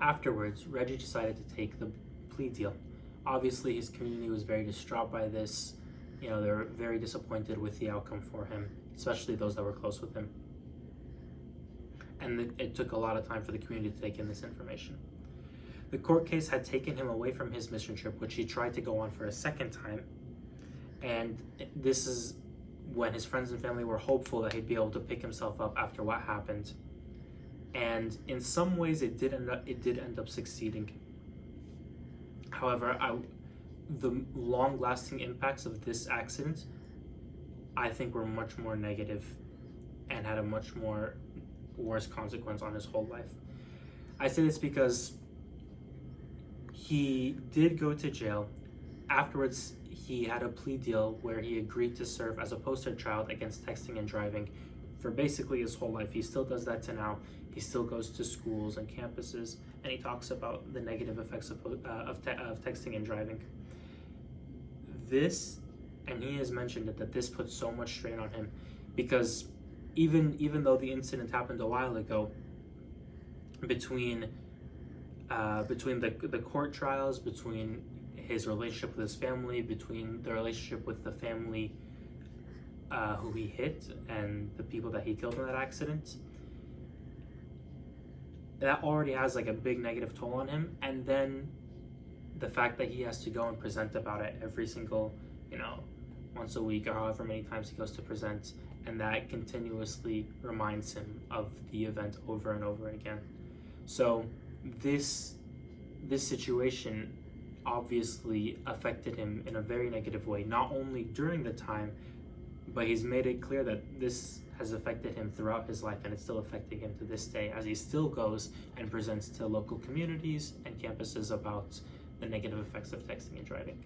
Afterwards, Reggie decided to take the plea deal. Obviously, his community was very distraught by this. You know, they were very disappointed with the outcome for him, especially those that were close with him. And it took a lot of time for the community to take in this information. The court case had taken him away from his mission trip, which he tried to go on for a second time. And this is when his friends and family were hopeful that he'd be able to pick himself up after what happened. And in some ways, it did end up succeeding. However, the long-lasting impacts of this accident, I think, were much more negative and had a much more worse consequence on his whole life. I say this because he did go to jail. Afterwards, he had a plea deal where he agreed to serve as a poster child against texting and driving for basically his whole life. He still does that to now. He still goes to schools and campuses, and he talks about the negative effects of texting and driving. This, and he has mentioned it, that this puts so much strain on him, because even though the incident happened a while ago, between the court trials, between his relationship with his family, between the relationship with the family who he hit and the people that he killed in that accident, that already has like a big negative toll on him. And then the fact that he has to go and present about it every single, once a week or however many times he goes to present, and that continuously reminds him of the event over and over again. So this situation obviously affected him in a very negative way, not only during the time, but he's made it clear that this has affected him throughout his life, and it's still affecting him to this day as he still goes and presents to local communities and campuses about the negative effects of texting and driving.